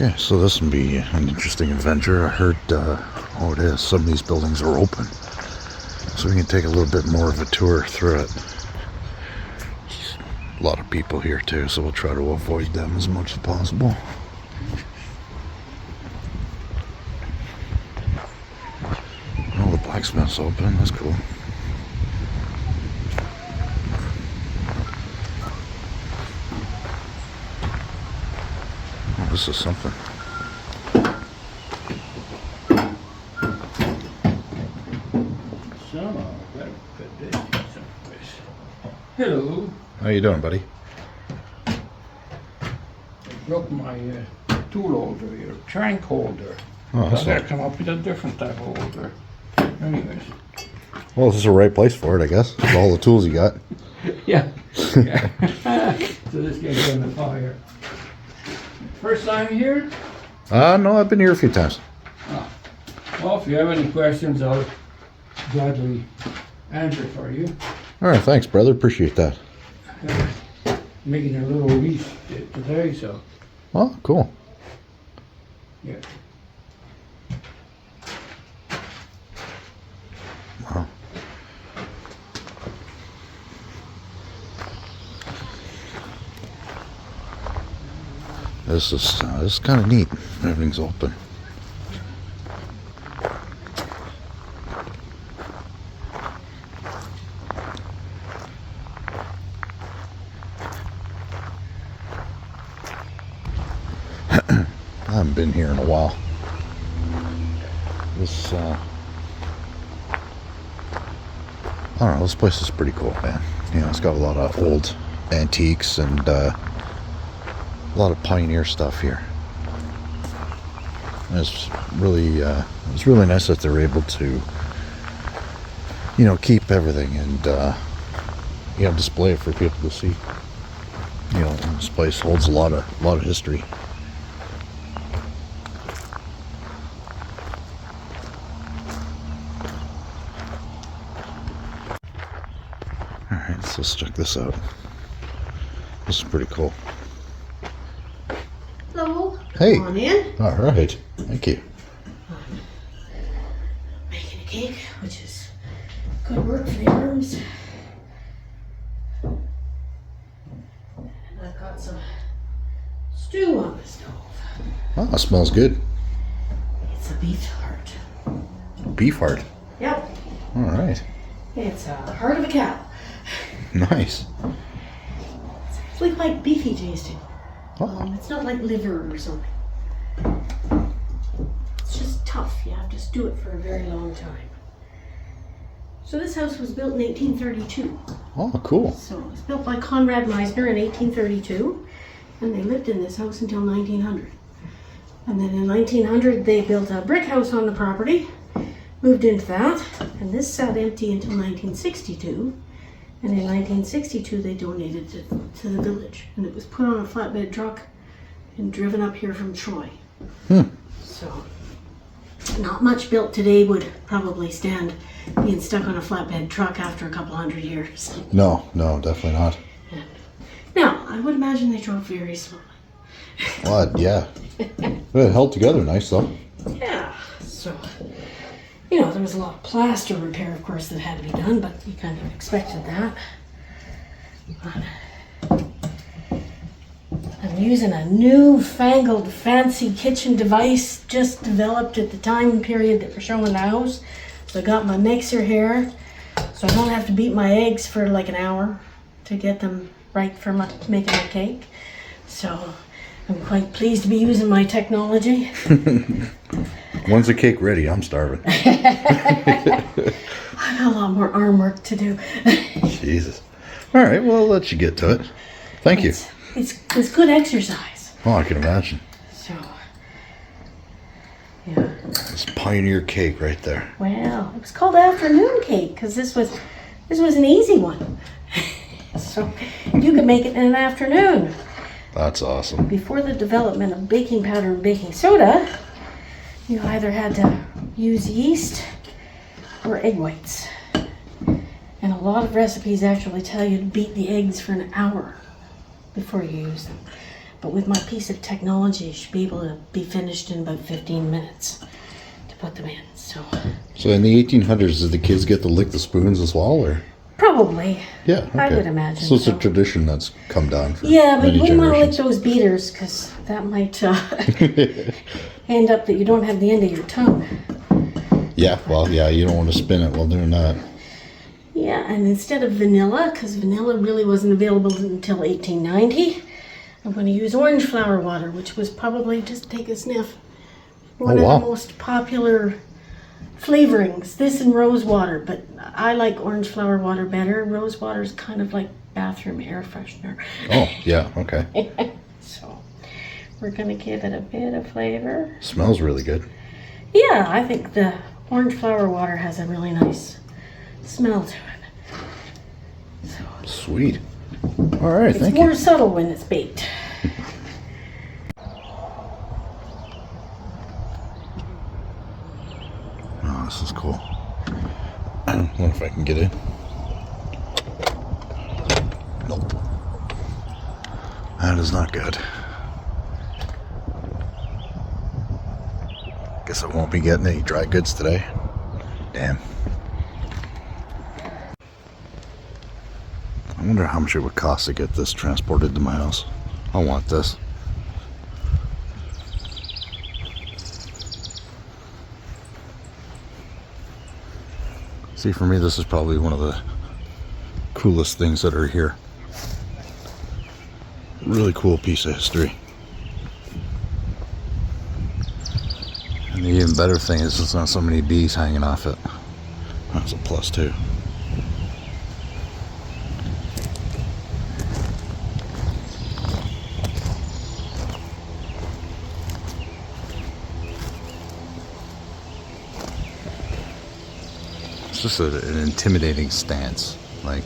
Okay, so this will be an interesting adventure. I heard, oh it is, some of these buildings are open. So we can take a little bit more of a tour through it. A lot of people here too, so we'll try to avoid them as much as possible. Oh, the blacksmith's open, that's cool. Oh, this is something. Hello. How you doing, buddy? I broke my tool holder here, crank holder. Oh, I that's gotta not... come up with a different type of holder. Anyways. Well, this is the right place for it, I guess. With all the tools you got. Yeah. Yeah. So this gets on the fire. First time here? No, I've been here a few times. Oh. Well, if you have any questions, I'll gladly answer for you. All right, thanks, brother. Appreciate that. Making a little wreath today, so Oh, cool. yeah. Wow. This is kind of neat. Everything's open. I haven't been here in a while. This, I don't know, this place is pretty cool, man. You know, it's got a lot of old antiques and a lot of pioneer stuff here. And it's really nice that they're able to, you know, keep everything and, you know, display it for people to see. You know, this place holds a lot of history. Alright, so let's check this out. This is pretty cool. Hello. Hey. Come on in. Alright, thank you. Making a cake, which is good work for the arms. And I've got some stew on the stove. Oh, that smells good. It's a beef heart. Beef heart. Yep. Alright. It's a heart of a cow. Nice. It's like quite beefy tasting. Oh. It's not like liver or something. It's just tough. You have to stew it for a very long time. So this house was built in 1832. Oh, cool. So it was built by Conrad Meisner in 1832, and they lived in this house until 1900. And then in 1900 they built a brick house on the property, moved into that, and this sat empty until 1962. And in 1962 they donated it to the village, and it was put on a flatbed truck and driven up here from Troy. So not much built today would probably stand being stuck on a flatbed truck after a couple hundred years. No, definitely not. Now, I would imagine they drove very slowly. What? Yeah. Well, it held together nice though. Yeah, so, you know, there was a lot of plaster repair, of course, that had to be done, but you kind of expected that. But I'm using a new-fangled fancy kitchen device just developed at the time period that we're showing the house. So I got my mixer here, so I don't have to beat my eggs for like an hour to get them right for making my cake. So I'm quite pleased to be using my technology. When's the cake ready? I'm starving. I got a lot more arm work to do. Jesus. All right, well, I'll let you get to it. Thank you. It's good exercise. Oh, I can imagine. So, yeah. This pioneer cake right there. Well, it was called afternoon cake because this was an easy one. So you could make it in an afternoon. That's awesome. Before the development of baking powder and baking soda, you either had to use yeast or egg whites. And a lot of recipes actually tell you to beat the eggs for an hour before you use them. But with my piece of technology, I should be able to be finished in about 15 minutes to put them in. So in the 1800s, did the kids get to lick the spoons as well, or? probably. Yeah, okay. I would imagine So it's a so. tradition that's come down for Yeah, but many you wouldn't want to lick generations. those beaters because that might end up that you don't have the end of your tongue. Yeah, well, yeah, you don't want to spin it while doing that. Yeah, and instead of vanilla, because vanilla really wasn't available until 1890, I'm going to use orange flower water, which was probably, just take a sniff, one Oh, wow. of the most popular flavorings. This and rose water, but I like orange flower water better. Rose water is kind of like bathroom air freshener. Oh, yeah, okay. So we're going to give it a bit of flavor. Smells really good. Yeah, I think the orange flower water has a really nice smell to it. So Sweet. All right, it's thank more you. subtle when it's baked. Oh, this is cool. I don't know if I can get in. Nope. That is not good. Guess I won't be getting any dry goods today. Damn. I wonder how much it would cost to get this transported to my house. I want this. See, for me, this is probably one of the coolest things that are here. Really cool piece of history. And the even better thing is there's not so many bees hanging off it. That's a plus too. It's just an intimidating stance. Like,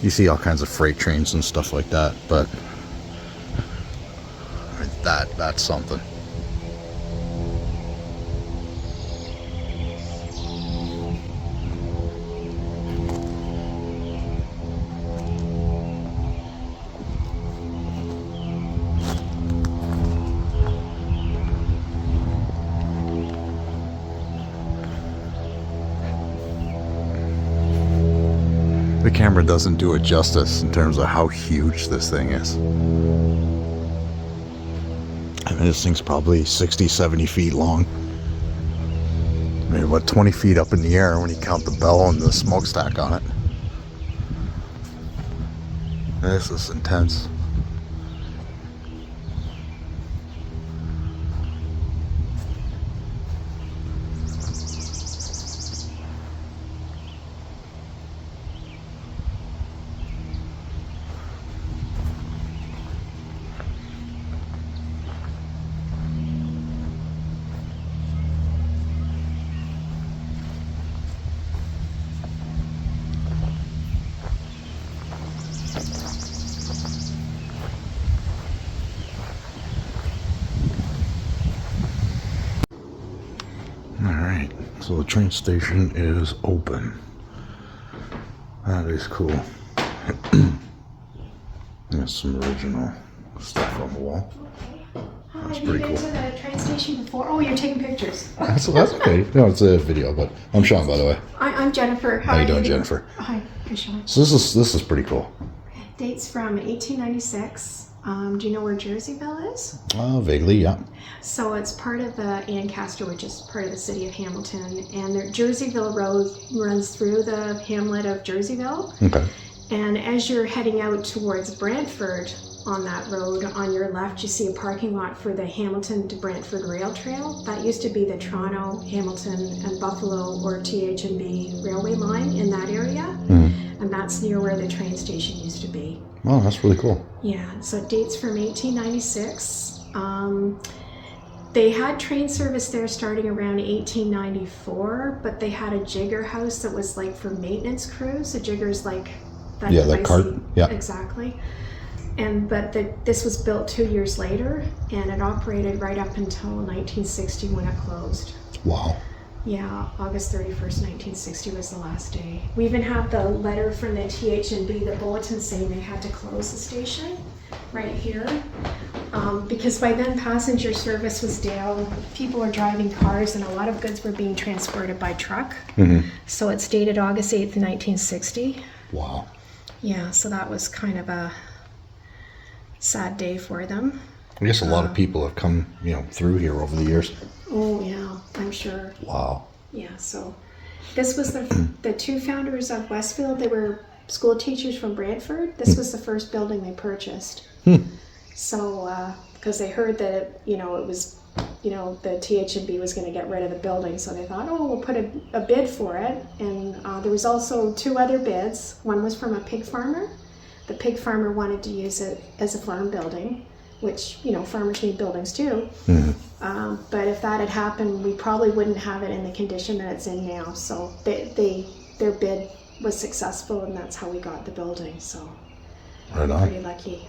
you see all kinds of freight trains and stuff like that, but I mean, that's something. The camera doesn't do it justice in terms of how huge this thing is. I mean, this thing's probably 60, 70 feet long. Maybe about 20 feet up in the air when you count the bell and the smokestack on it. This is intense. Alright, so the train station is open. That is cool. There's some original stuff on the wall. That's Have pretty you been cool. to the train station before? Oh, you're taking pictures. That's okay. No, it's a video, but I'm Sean, by the way. I'm Jennifer. How you doing, Jennifer? Hi, I'm Sean. So this is pretty cool. Dates from 1896. Do you know where Jerseyville is? Vaguely, yeah. So it's part of the Ancaster, which is part of the city of Hamilton. And the Jerseyville Road runs through the hamlet of Jerseyville. Okay. And as you're heading out towards Brantford on that road, on your left, you see a parking lot for the Hamilton to Brantford Rail Trail. That used to be the Toronto, Hamilton, and Buffalo or TH&B railway line in that area. And that's near where the train station used to be. Oh, that's really cool. Yeah, so it dates from 1896. They had train service there starting around 1894, but they had a jigger house that was like for maintenance crews. A jigger's like that. Yeah, that cart. Yeah. Exactly. This was built 2 years later, and it operated right up until 1960 when it closed. Wow. Yeah, August 31st, 1960 was the last day. We even have the letter from the TH&B, the bulletin saying they had to close the station right here. Because by then passenger service was down, people were driving cars, and a lot of goods were being transported by truck. So it's dated August 8th, 1960. Wow. Yeah, so that was kind of a sad day for them. I guess a lot of people have come, through here over the years. Oh yeah, I'm sure. Wow. Yeah, so this was the two founders of Westfield. They were school teachers from Brantford. This was the first building they purchased. So, because they heard that, it was, the TH&B was going to get rid of the building. So they thought, oh, we'll put a bid for it. And there was also two other bids. One was from a pig farmer. The pig farmer wanted to use it as a farm building, which, farmers need buildings too. But if that had happened, we probably wouldn't have it in the condition that it's in now. So their bid was successful, and that's how we got the building. So Right on. pretty lucky.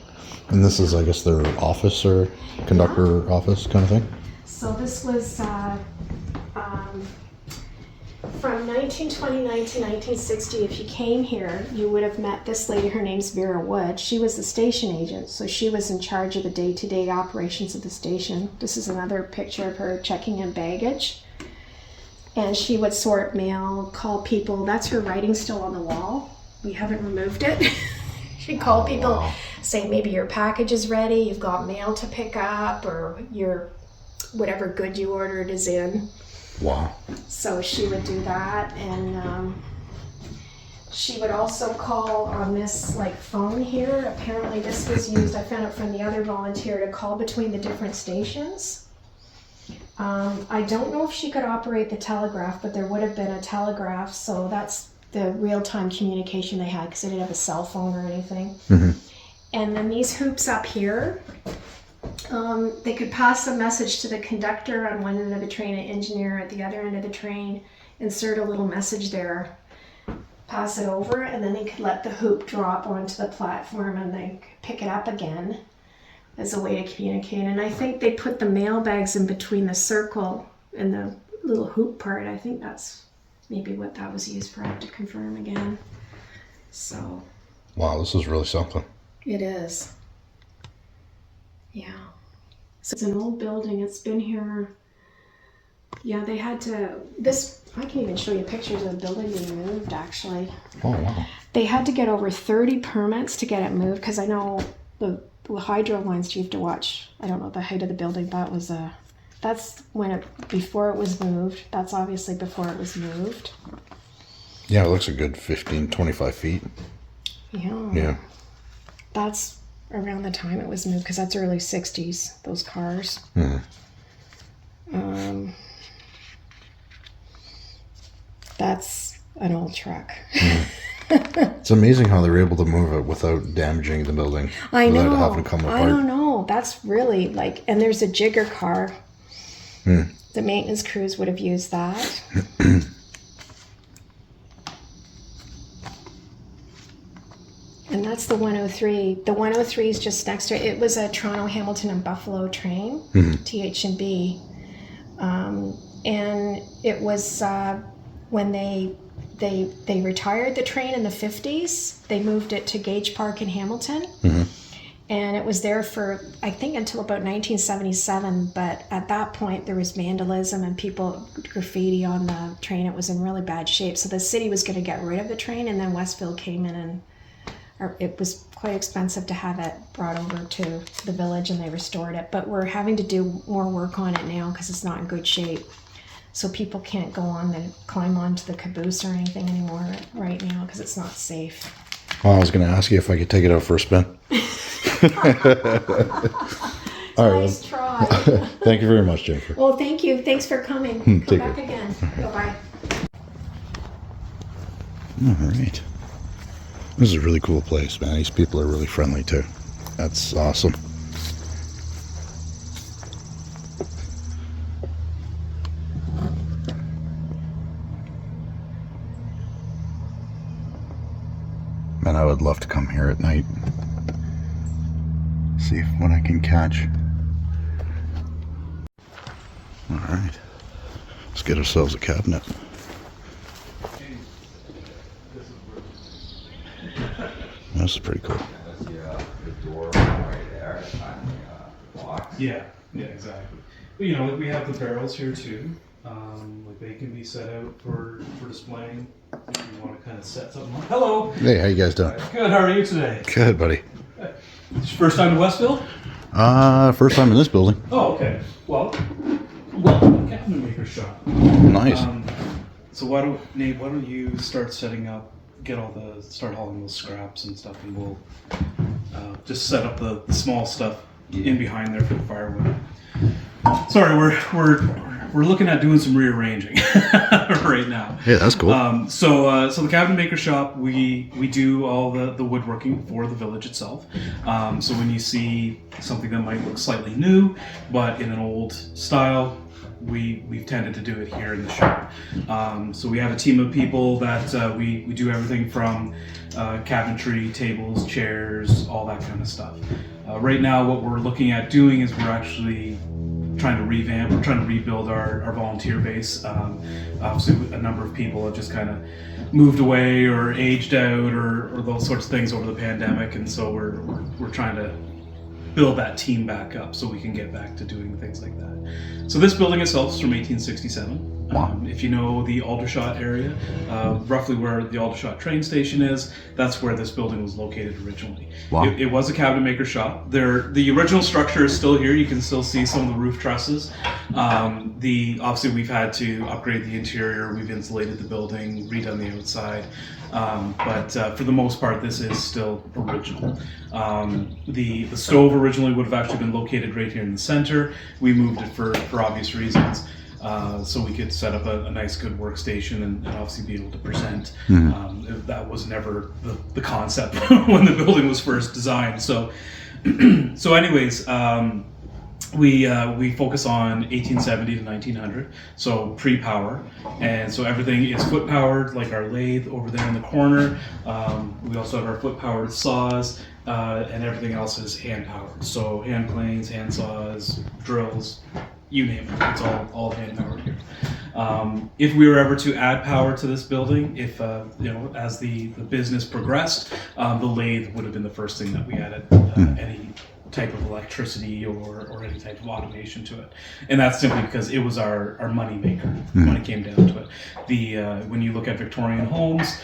And this is, I guess, their office or conductor office kind of thing? So this was from 1929 to 1960. If you came here, you would have met this lady. Her name's Vera Wood. She was the station agent, so she was in charge of the day-to-day operations of the station. This is another picture of her checking in baggage. And she would sort mail, call people. That's her writing still on the wall. We haven't removed it. She'd call people, say maybe your package is ready, you've got mail to pick up, or your whatever good you ordered is in. Wow. So she would do that, and she would also call on this phone here. Apparently this was used, I found out from the other volunteer, to call between the different stations. I don't know if she could operate the telegraph, but there would have been a telegraph, so that's the real-time communication they had, because they didn't have a cell phone or anything. And then these hoops up here, they could pass a message to the conductor on one end of the train, an engineer at the other end of the train, insert a little message there, pass it over, and then they could let the hoop drop onto the platform and then pick it up again as a way to communicate. And I think they put the mail bags in between the circle and the little hoop part. I think that's maybe what that was used for. I have to confirm again. So. Wow, this is really something. It is. Yeah. So it's an old building. It's been here. Yeah, they had to, I can even show you pictures of the building being moved, actually. Oh, wow. They had to get over 30 permits to get it moved, because I know the hydro lines you have to watch. I don't know the height of the building. That's before it was moved. That's obviously before it was moved. Yeah, it looks a good 15, 25 feet. Yeah. Yeah. That's around the time it was moved, because that's early 60s, those cars. That's an old truck. It's amazing how they're able to move it without damaging the building. I know. Without having to come apart. I don't know. That's really and there's a jigger car. The maintenance crews would have used that. And that's the 103. The 103 is just next to it. It was a Toronto, Hamilton, and Buffalo train, TH&B. And it was when they retired the train in the 50s. They moved it to Gage Park in Hamilton. And it was there for, I think, until about 1977. But at that point, there was vandalism and people graffiti on the train. It was in really bad shape. So the city was going to get rid of the train, and then Westfield came in, and it was quite expensive to have it brought over to the village, and they restored it. But we're having to do more work on it now because it's not in good shape. So people can't climb onto the caboose or anything anymore right now because it's not safe. Well, I was going to ask you if I could take it out for a spin. All right. Nice try. Thank you very much, Jennifer. Well, thank you. Thanks for coming. Come take back care. again. Bye-bye. All right. This is a really cool place, man. These people are really friendly, too. That's awesome. Man, I would love to come here at night. See what I can catch. All right. Let's get ourselves a cabinet. This is pretty cool. The door right there, and the Yeah, exactly. But, you know, like we have the barrels here too. Like they can be set out for displaying. If you want to kind of set something up. Hello. Hey, how you guys doing? Good. How are you today? Good, buddy. It's your first time to Westfield? First time in this building. Oh, okay. Well, welcome to the Cabinet Maker Shop. Nice. So Nate? Why don't you start setting up? Start hauling those scraps and stuff, and we'll just set up the small stuff in behind there for the firewood. Sorry, we're looking at doing some rearranging right now. Yeah, that's cool. So the Cabinet Maker Shop, we do all the woodworking for the village itself. So when you see something that might look slightly new, but in an old style, we've tended to do it here in the shop. So we have a team of people that we do everything from cabinetry, tables, chairs, all that kind of stuff. Right now, what we're looking at doing is we're actually trying to rebuild our volunteer base. Obviously, a number of people have just kind of moved away or aged out or those sorts of things over the pandemic, and so we're trying to build that team back up so we can get back to doing things like that. So this building itself is from 1867. If you know the Aldershot area, roughly where the Aldershot train station is, that's where this building was located originally. Wow. It was a cabinet maker shop. The original structure is still here. You can still see some of the roof trusses. Obviously we've had to upgrade the interior. We've insulated the building, redone the outside. But for the most part, this is still original. The stove originally would have actually been located right here in the center. We moved it for obvious reasons. So we could set up a nice, good workstation and obviously be able to present. That was never the concept when the building was first designed. So anyways, we focus on 1870 to 1900, so pre-power, and so everything is foot powered, like our lathe over there in the corner. We also have our foot powered saws, and everything else is hand powered. So hand planes, hand saws, drills, you name it. It's all hand powered here. If we were ever to add power to this building, if as the business progressed, the lathe would have been the first thing that we added. Any type of electricity or any type of automation to it, and that's simply because it was our money maker when it came down to it. When you look at Victorian homes,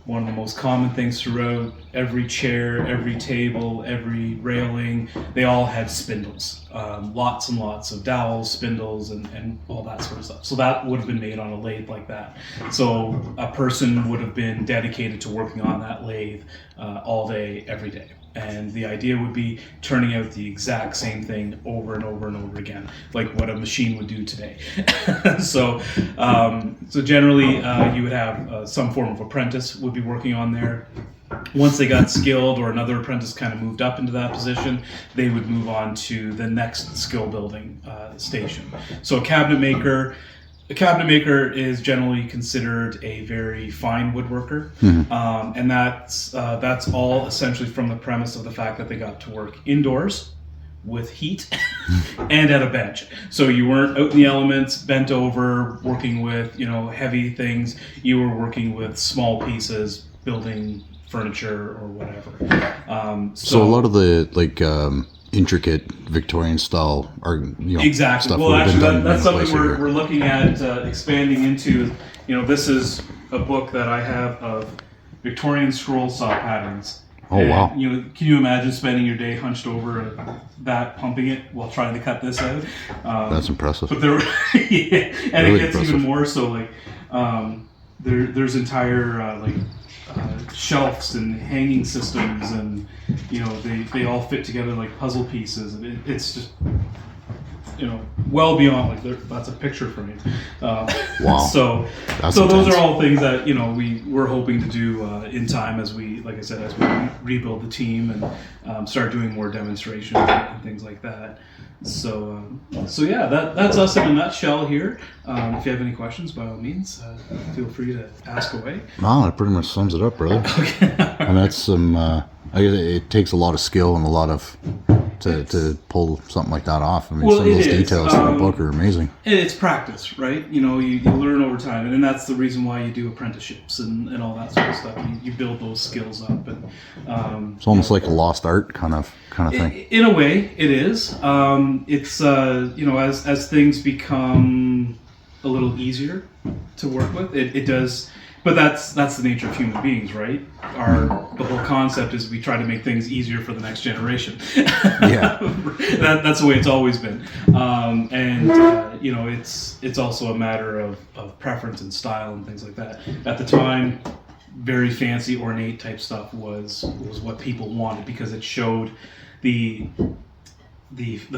one of the most common things throughout, every chair, every table, every railing, they all had spindles. Lots and lots of dowels, spindles, and all that sort of stuff. So that would have been made on a lathe like that. So a person would have been dedicated to working on that lathe all day, every day. And the idea would be turning out the exact same thing over and over and over again, like what a machine would do today. So generally, you would have some form of apprentice would be working on there. Once they got skilled or another apprentice kind of moved up into that position, they would move on to the next skill building station. So a cabinet maker is generally considered a very fine woodworker, and that's all essentially from the premise of the fact that they got to work indoors with heat and at a bench. So you weren't out in the elements, bent over, working with heavy things. You were working with small pieces, building furniture or whatever. So a lot of the intricate Victorian style exactly. stuff. Well, actually, done that's something here. we're looking at expanding into. This is a book that I have of Victorian scroll saw patterns. Oh, and, wow! Can you imagine spending your day hunched over that, pumping it while trying to cut this out? That's impressive. But there, yeah, and really it gets impressive. even more so. Like there's entire shelves and hanging systems, and they all fit together like puzzle pieces, and it's just well beyond that's a picture frame. Wow. So That's those intense. are all things that we're hoping to do in time as we rebuild the team and start doing more demonstrations and things like that. So yeah, that's us in a nutshell here. If you have any questions, by all means, feel free to ask away. Wow, that pretty much sums it up, brother. Okay. And that's some it takes a lot of skill and a lot of to pull something like that off. I mean, Well, some of those it is. details in the book are amazing. And it's practice, right? You know, you learn over time, and that's the reason why you do apprenticeships and all that sort of stuff. You build those skills up, and It's almost like a lost art kind of thing. in a way, it is. It's you know, as things become a little easier to work with, it does. But that's the nature of human beings, right? The whole concept is we try to make things easier for the next generation. Yeah. That's the way it's always been. You know, it's also a matter of preference and style and things like that. At the time, very fancy, ornate type stuff was what people wanted because it showed the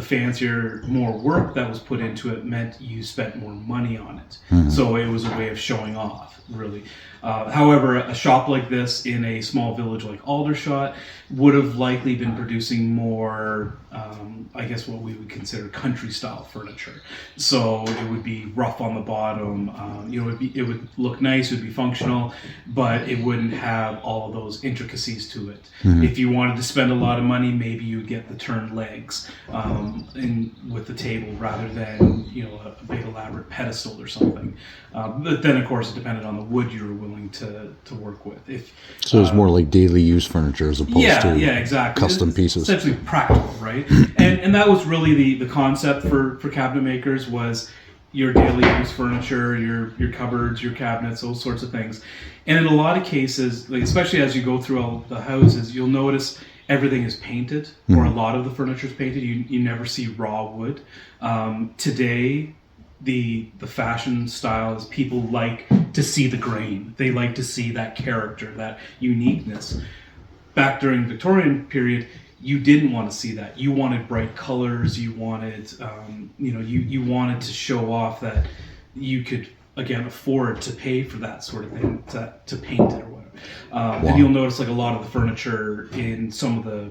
fancier, more work that was put into it meant you spent more money on it. Mm-hmm. So it was a way of showing off, really. However, a shop like this in a small village like Aldershot would have likely been producing more, I guess what we would consider country style furniture. So it would be rough on the bottom, you know, it would look nice, it would be functional, but it wouldn't have all of those intricacies to it. Mm-hmm. If you wanted to spend a lot of money, maybe you'd get the turned legs with the table rather than, you know, a big elaborate pedestal or something. But then, of course, it depended on the wood you were willing to work with. So it's more like daily use furniture as opposed to exactly. custom It's pieces. essentially practical, right? and that was really the concept for cabinet makers was your daily use furniture, your cupboards, your cabinets, those sorts of things. And in a lot of cases, like especially as you go through all the houses, you'll notice everything is painted, or a lot of the furniture is painted. You never see raw wood. Today, the fashion style is people like to see the grain. They like to see that character, that uniqueness. Back during the Victorian period, you didn't want to see that. You wanted bright colors. You wanted, you know, you wanted to show off that you could again afford to pay for that sort of thing, to paint it or whatever. And you'll notice like a lot of the furniture in some of the,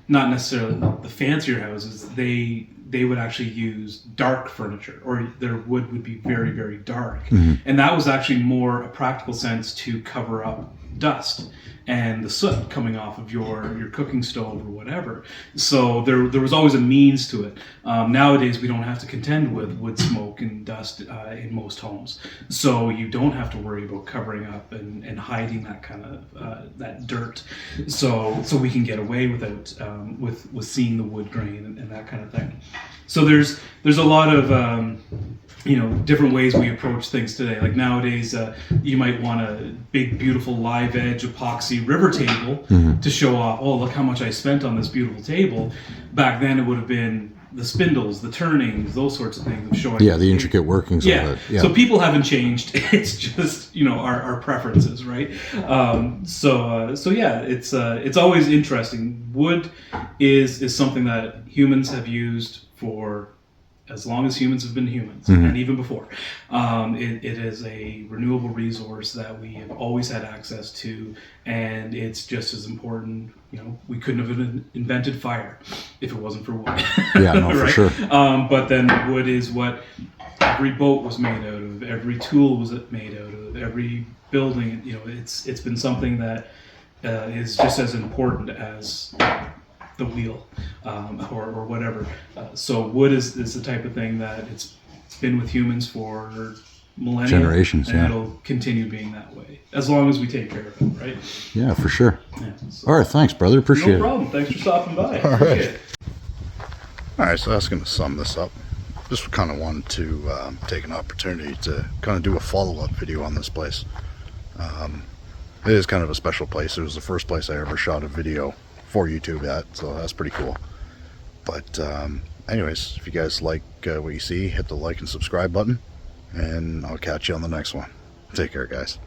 not necessarily the fancier houses, they would actually use dark furniture, or their wood would be very, very dark. Mm-hmm. And that was actually more a practical sense to cover up dust and the soot coming off of your cooking stove or whatever. So there was always a means to it. Nowadays we don't have to contend with wood smoke and dust in most homes, so you don't have to worry about covering up and hiding that kind of that dirt. So we can get away without with seeing the wood grain and that kind of thing. So there's a lot of you know, different ways we approach things today. Like nowadays, you might want a big, beautiful live edge epoxy river table to show off, oh, look how much I spent on this beautiful table. Back then it would have been the spindles, the turnings, those sorts of things of showing. Yeah, the intricate workings of it. Yeah. So people haven't changed. It's just, you know, our preferences, right? So yeah, it's always interesting. Wood is something that humans have used for as long as humans have been humans, and even before. It is a renewable resource that we have always had access to, and it's just as important. You know, we couldn't have invented fire if it wasn't for wood. Yeah, no, for right? sure. But then wood is what every boat was made out of, every tool was made out of, every building. You know, it's been something that is just as important as the wheel or whatever. So wood is the type of thing that it's been with humans for millennia, generations, and it'll continue being that way as long as we take care of it, right? Yeah, for sure. Yeah, so, All right, thanks, brother. Appreciate no problem. Thanks for stopping by. All Appreciate right. it. All right, so that's going to sum this up. Just kind of wanted to take an opportunity to kind of do a follow-up video on this place. It is kind of a special place. It was the first place I ever shot a video for YouTube at, so that's pretty cool. But anyways, if you guys like what you see, hit the like and subscribe button, and I'll catch you on the next one. Take care, guys.